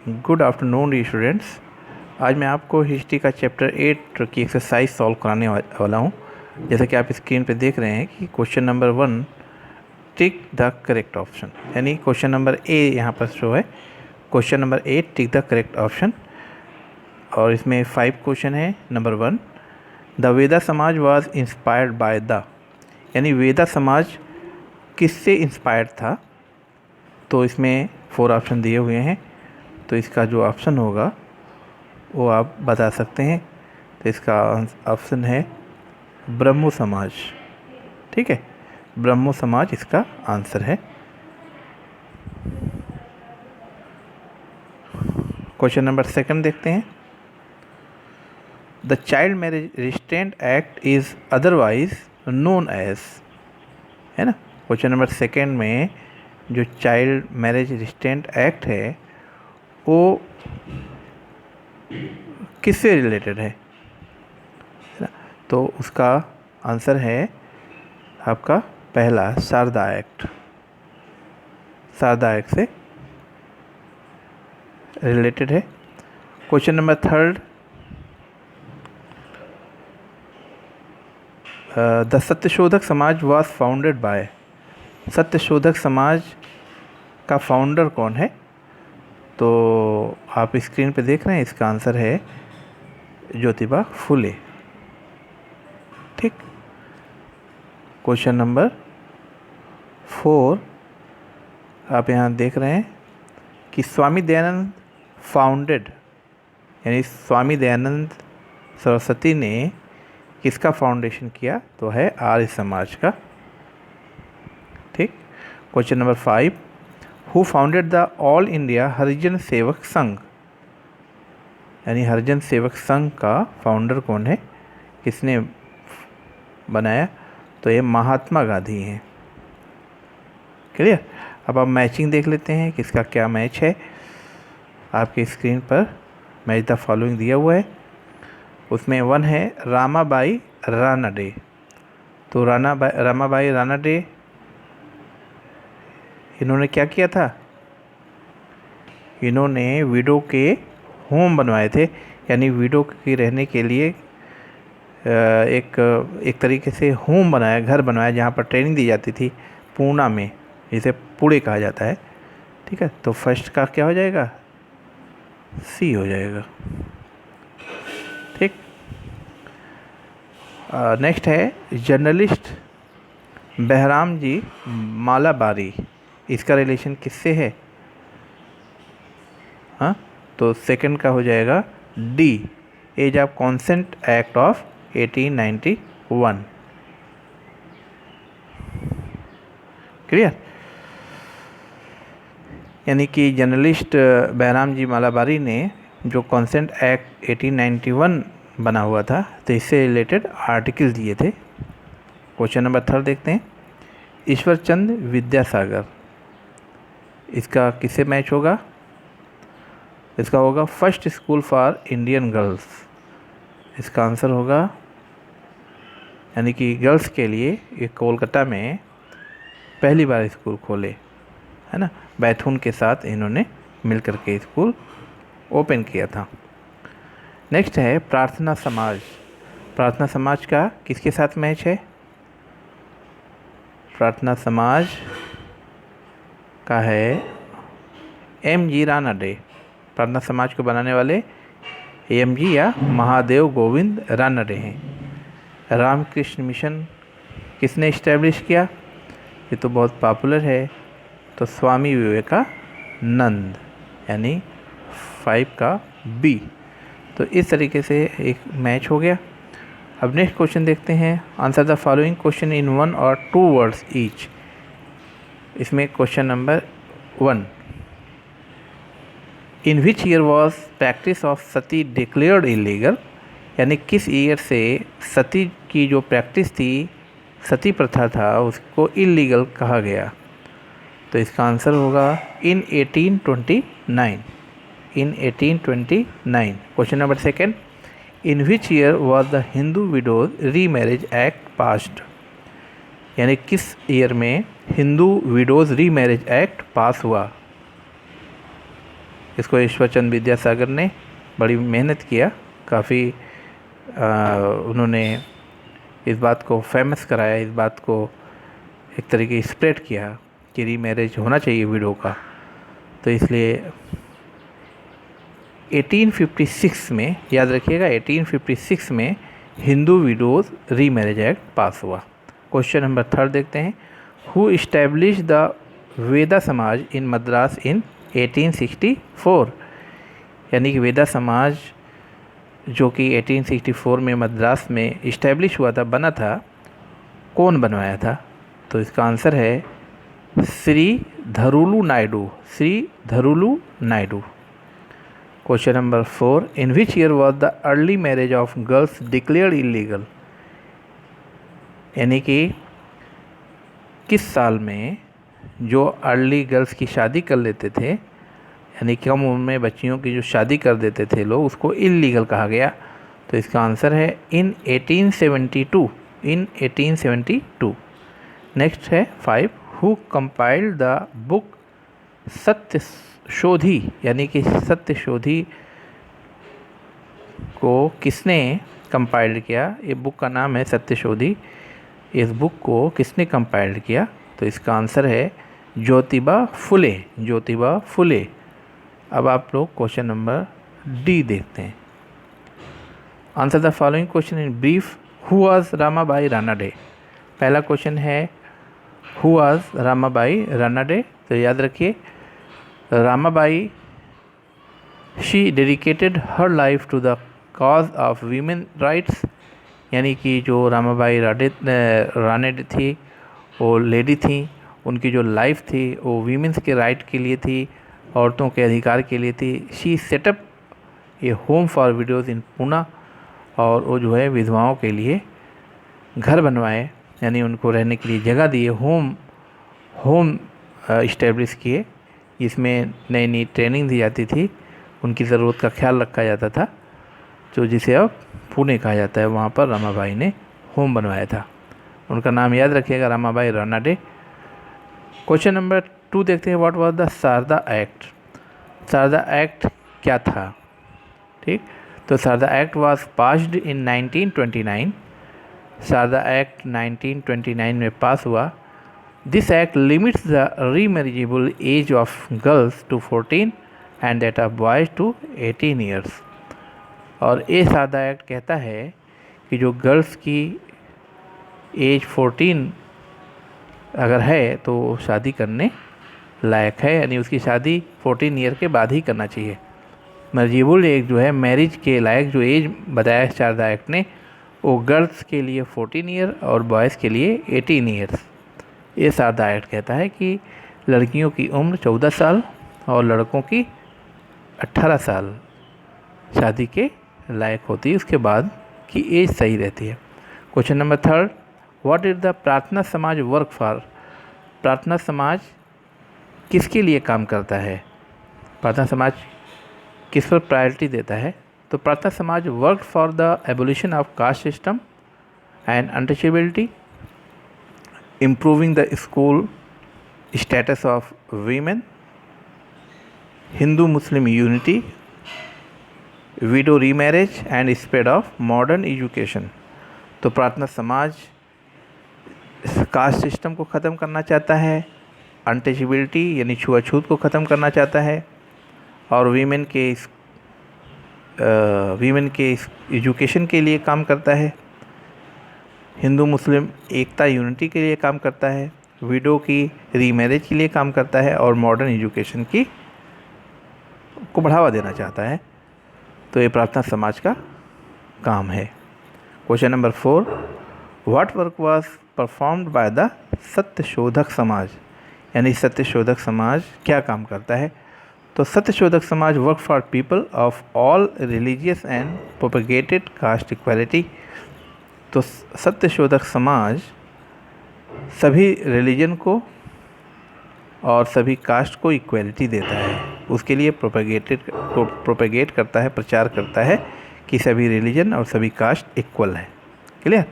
Good afternoon students. आज मैं आपको हिस्ट्री का चैप्टर 8 की एक्सरसाइज सॉल्व कराने वाला हूँ। जैसा कि आप स्क्रीन पे देख रहे हैं कि question number 1 tick the correct option, यानी क्वेश्चन नंबर ए यहाँ पर शो है। Question number 8 tick the correct option, और इसमें 5 क्वेश्चन है। नंबर 1, द वेदा समाज वाज इंस्पायर्ड बाय द, यानी वेदा समाज किससे इंस्पायर्ड था। तो इसमें 4 ऑप्शन दिए हुए हैं, तो इसका जो ऑप्शन होगा वो आप बता सकते हैं। तो इसका ऑप्शन है ब्रह्मो समाज। ठीक है, ब्रह्मो समाज इसका आंसर है। क्वेश्चन नंबर 2 देखते हैं। The child marriage restraint act is otherwise known as, है ना। क्वेश्चन नंबर 2 में जो चाइल्ड मैरिज रिस्ट्रेंट एक्ट है वो किससे रिलेटेड है ना। तो उसका आंसर है आपका पहला शारदा एक्ट। शारदा एक्ट से रिलेटेड है। Question number 3, the Satyashodhak Samaj was founded bye, Satyashodhak Samaj का फाउंडर कौन है। तो आप स्क्रीन पे देख रहे हैं, इसका आंसर है ज्योतिबा फुले। ठीक। क्वेश्चन नंबर 4 आप यहाँ देख रहे हैं कि स्वामी दयानंद फाउंडेड, यानी स्वामी दयानंद सरस्वती ने किसका फाउंडेशन किया, तो है आर्य समाज का। ठीक। Question number 5, who founded the all India Harijan Sevak Sangh, यानी हरिजन सेवक संघ का फाउंडर कौन है, किसने बनाया। तो ये महात्मा गांधी हैं। क्लियर। अब आप मैचिंग देख लेते हैं किसका क्या मैच है। आपकी स्क्रीन पर मैच द फॉलोइंग दिया हुआ है। उसमें 1 है रामाबाई रानडे। तो रामाबाई रानडे इन्होंने क्या किया था, इन्होंने विडो के होम बनवाए थे, यानी विडो की रहने के लिए एक तरीके से होम बनाया, घर बनवाया, जहाँ पर ट्रेनिंग दी जाती थी पूना में, जिसे पुणे कहा जाता है। ठीक है, तो फर्स्ट का क्या हो जाएगा, सी हो जाएगा। ठीक। नेक्स्ट है जर्नलिस्ट बहराम जी मालाबारी, इसका रिलेशन किससे है। हाँ, तो सेकंड का हो जाएगा D, age of consent act of 1891। Clear. यानी कि जर्नलिस्ट बहराम जी मालाबारी ने जो कॉन्सेंट एक्ट 1891 बना हुआ था, तो इससे रिलेटेड आर्टिकल दिए थे। क्वेश्चन नंबर 3 देखते हैं। ईश्वर चंद विद्यासागर, इसका किससे मैच होगा, इसका होगा first school for Indian girls. इसका आंसर होगा, यानी कि गर्ल्स के लिए ये कोलकाता में पहली बार स्कूल खोले, है ना। बैथून के साथ इन्होंने मिलकर के स्कूल ओपन किया था। नेक्स्ट है प्रार्थना समाज। प्रार्थना समाज का किसके साथ मैच है, प्रार्थना समाज का है M.G. रानडे। प्रार्थना समाज को बनाने वाले M.G. या महादेव गोविंद रानडे हैं। रामकृष्ण मिशन किसने इस्टेब्लिश किया, ये तो बहुत पॉपुलर है, तो स्वामी विवेकानंद, यानी 5 का बी। तो इस तरीके से एक मैच हो गया। अब नेक्स्ट क्वेश्चन देखते हैं। Answer the following question in 1 और 2 वर्ड्स ईच। इसमें question number 1, in which year was practice of Sati declared illegal, यानी किस ईयर से सती की जो प्रैक्टिस थी, सती प्रथा था, उसको इलीगल कहा गया। तो इसका आंसर होगा इन 1829, इन 1829। Question number 2, in which year was the Hindu widows remarriage act passed, यानी किस ईयर में Hindu widows remarriage act pass हुआ। इसको ईश्वरचंद विद्यासागर ने बड़ी मेहनत किया, काफ़ी उन्होंने इस बात को फेमस कराया, इस बात को एक तरीके स्प्रेड किया कि रीमैरिज होना चाहिए विडो का। तो इसलिए 1856 में, याद रखिएगा 1856 में Hindu widows remarriage act pass हुआ। क्वेश्चन नंबर 3 देखते हैं। हु इस्टेब्लिश द वेदा समाज इन मद्रास इन 1864, यानी कि वेदा समाज जो कि 1864 में मद्रास में इस्टेब्लिश हुआ था, बना था, कौन बनवाया था? तो इसका आंसर है Shri Dharulu Naidu, Shri Dharulu Naidu. Question number 4, in which year was the early marriage of girls declared illegal, यानी कि किस साल में जो अर्ली गर्ल्स की शादी कर लेते थे, यानी कम उम्र में बच्चियों की जो शादी कर देते थे लोग, उसको इलीगल कहा गया? तो इसका आंसर है इन 1872, इन 1872। नेक्स्ट है 5, हु कंपाइल्ड द बुक सत्यशोधी, यानी कि सत्यशोधी को किसने कंपाइल्ड किया? ये बुक का नाम है सत्यशोधी। इस बुक को किसने कंपाइल्ड किया? तो इसका आंसर है ज्योतिबा फुले, ज्योतिबा फुले। अब आप लोग क्वेश्चन नंबर डी देखते हैं। Answer the following question in brief. Who was Ramabai Ranade? पहला क्वेश्चन है हु वाज रामाबाई रानाडे। तो याद रखिए Ramabai, she dedicated her life to the cause of women rights, यानी कि जो रामाबाई रानाडे थी वो लेडी थी, उनकी जो लाइफ थी वो वीमेंस के राइट के लिए थी, औरतों के अधिकार के लिए थी। She set up a home for widows in Poona, और वो जो है विधवाओं के लिए घर बनवाए, यानी उनको रहने के लिए जगह दिए, होम इस्टेब्लिश किए, जिसमें नई नई ट्रेनिंग दी जाती थी, उनकी ज़रूरत का ख्याल रखा जाता था, जो जिसे अब पुणे कहा जाता है। वहाँ पर रामाबाई ने होम बनवाया था। उनका नाम याद रखिएगा, रामाबाई रानाडे। क्वेश्चन नंबर 2 देखते हैं। What was the Sharda act? Sharda act क्या था? ठीक, तो Sharda act was passed in 1929। Sharda act 1929 में पास हुआ। This act limits the remarriageable age of girls to 14 and that of boys to 18 years. और ये शारदा एक्ट कहता है कि जो गर्ल्स की एज 14 अगर है तो शादी करने लायक है, यानी उसकी शादी 14 ईयर के बाद ही करना चाहिए। मैरिजेबल एज जो है, मैरिज के लायक जो एज बताया शारदा एक्ट ने, वो गर्ल्स के लिए 14 ईयर और बॉयज़ के लिए 18 ईयर्स। ये शारदा एक्ट कहता है कि लड़कियों की उम्र 14 साल और लड़कों की 18 साल शादी के लायक होती है, उसके बाद की एज सही रहती है। Question number 3, what is the प्रार्थना समाज वर्क फॉर? प्रार्थना समाज किसके लिए काम करता है? प्रार्थना समाज किस पर प्रायोरिटी देता है? तो प्रार्थना समाज work for the abolition of caste system and untouchability, improving the school status of women, Hindu Muslim unity, window remarriage and spread of modern education. तो प्रार्थना समाज कास्ट सिस्टम को ख़त्म करना चाहता है, अनटचेबिलिटी यानी छुआछूत को ख़त्म करना चाहता है, और वीमेन के एजुकेशन के लिए काम करता है, हिंदू मुस्लिम एकता यूनिटी के लिए काम करता है, विडो की रीमैरिज के लिए काम करता है, और मॉडर्न एजुकेशन को बढ़ावा देना चाहता है। तो ये प्रार्थना समाज का काम है। Question number 4, what work was performed by the Satyashodhak Samaj? यानी सत्यशोधक समाज क्या काम करता है? तो Satyashodhak Samaj work for people of all religious and propagated caste equality. तो सत्यशोधक समाज सभी रिलीजन को और सभी कास्ट को इक्वालिटी देता है, उसके लिए प्रोपेगेट करता है, प्रचार करता है कि सभी रिलीजन और सभी कास्ट इक्वल है। Clear?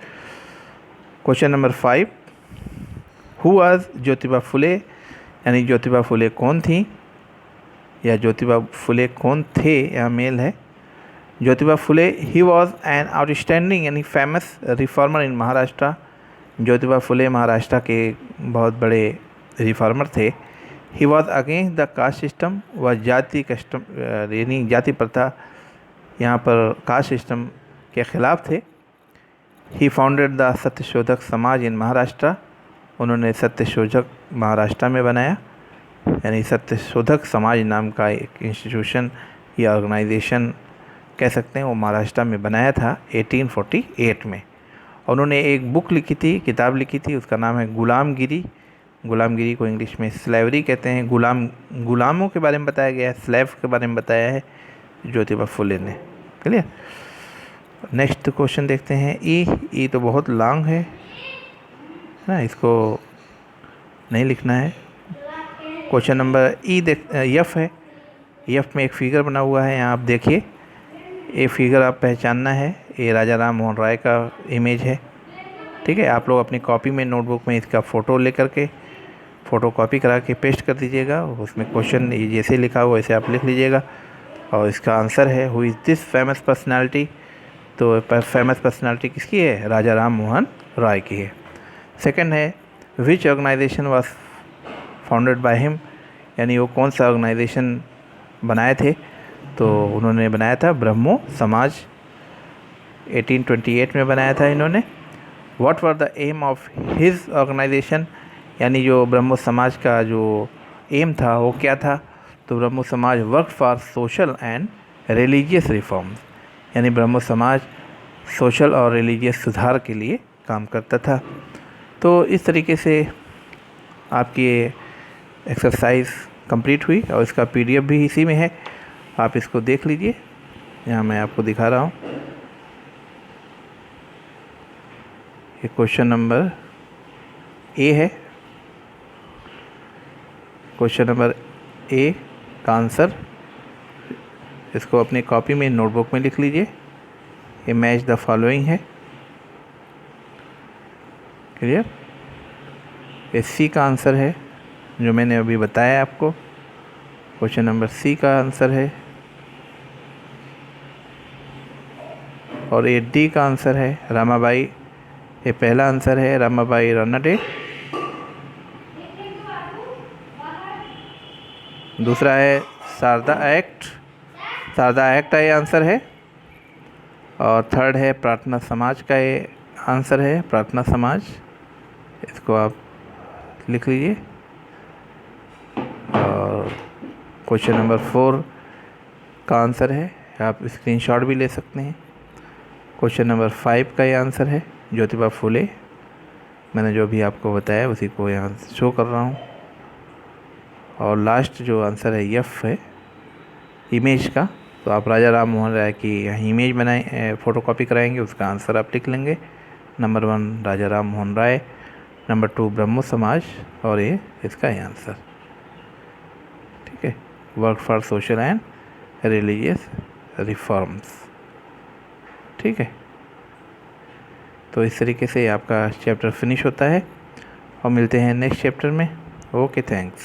Question number 5, who was Jyotiba Phule? यानी ज्योतिबा फुले कौन थी? या ज्योतिबा फुले कौन थे, यहाँ मेल है। Jyotiba Phule he was an outstanding यानी फेमस रिफॉर्मर इन महाराष्ट्र। ज्योतिबा फुले महाराष्ट्र के बहुत बड़े रिफॉर्मर थे। He was against the caste system, वह जाति कस्टम यानी जाति प्रथा, यहाँ पर कास्ट सिस्टम के ख़िलाफ़ थे। ही फाउंडेड द सत्यशोधक समाज इन महाराष्ट्र, उन्होंने सत्यशोधक महाराष्ट्र में बनाया, यानी सत्यशोधक समाज नाम का एक इंस्टीट्यूशन या ऑर्गेनाइजेशन कह सकते हैं, वो महाराष्ट्र में बनाया था 1848 में। उन्होंने एक बुक लिखी थी, किताब लिखी थी, उसका नाम है गुलामगिरी। गुलामगिरी को इंग्लिश में स्लेवरी कहते हैं। गुलामों के बारे में बताया गया है, स्लेव के बारे में बताया है ज्योतिबा फुले ने। क्लियर। नेक्स्ट क्वेश्चन देखते हैं। ई तो बहुत लॉन्ग है ना, इसको नहीं लिखना है। क्वेश्चन नंबर यफ है। यफ में एक फिगर बना हुआ है, यहाँ आप देखिए। ये फिगर आप पहचानना है, ये राजा राम मोहन राय का इमेज है। ठीक है, आप लोग अपनी कॉपी में, नोटबुक में इसका फ़ोटो लेकर के फ़ोटो कॉपी करा के पेस्ट कर दीजिएगा। उसमें क्वेश्चन जैसे लिखा हुआ वैसे आप लिख लीजिएगा। और इसका आंसर है who is this famous personality. तो फेमस पर्सनालिटी किसकी है? राजा राम मोहन राय की है। सेकंड है which organisation was founded by him, यानी वो कौन सा ऑर्गेनाइजेशन बनाए थे? तो उन्होंने बनाया था ब्रह्मो समाज, 1828 में बनाया था इन्होंने। What were the aim of his organisation, यानी जो ब्रह्मो समाज का जो एम था वो क्या था? तो ब्रह्मो समाज work for social and religious reforms, यानी ब्रह्मो समाज सोशल और रिलीजियस सुधार के लिए काम करता था। तो इस तरीके से आपकी एक्सरसाइज कंप्लीट हुई और इसका पीडीएफ भी इसी में है, आप इसको देख लीजिए। यहाँ मैं आपको दिखा रहा हूँ। ये क्वेश्चन नंबर ए है। क्वेश्चन नंबर ए का आंसर इसको अपनी कॉपी में, नोटबुक में लिख लीजिए। ये मैच द फॉलोइंग है। क्लियर। ये सी का आंसर है जो मैंने अभी बताया आपको। क्वेश्चन नंबर सी का आंसर है। और ये डी का आंसर है रमाबाई। ये पहला आंसर है रमाबाई रानडे। दूसरा है शारदा एक्ट। शारदा एक्ट का ये आंसर है। और थर्ड है प्रार्थना समाज का ये आंसर है, प्रार्थना समाज। इसको आप लिख लीजिए। और क्वेश्चन नंबर 4 का आंसर है, आप स्क्रीनशॉट भी ले सकते हैं। क्वेश्चन नंबर 5 का ये आंसर है ज्योतिबा फुले। मैंने जो भी आपको बताया उसी को यहाँ शो कर रहा हूँ। और लास्ट जो आंसर है यफ है इमेज का, तो आप राजा राम मोहन राय की यहाँ इमेज बनाए, फ़ोटोकॉपी कराएंगे, उसका आंसर आप लिख लेंगे। नंबर 1 राजा राम मोहन राय, नंबर 2 ब्रह्मो समाज, और ये इसका ही आंसर। ठीक है, work for social and religious reforms. ठीक है, तो इस तरीके से आपका चैप्टर फिनिश होता है और मिलते हैं नेक्स्ट चैप्टर में। Okay, thanks.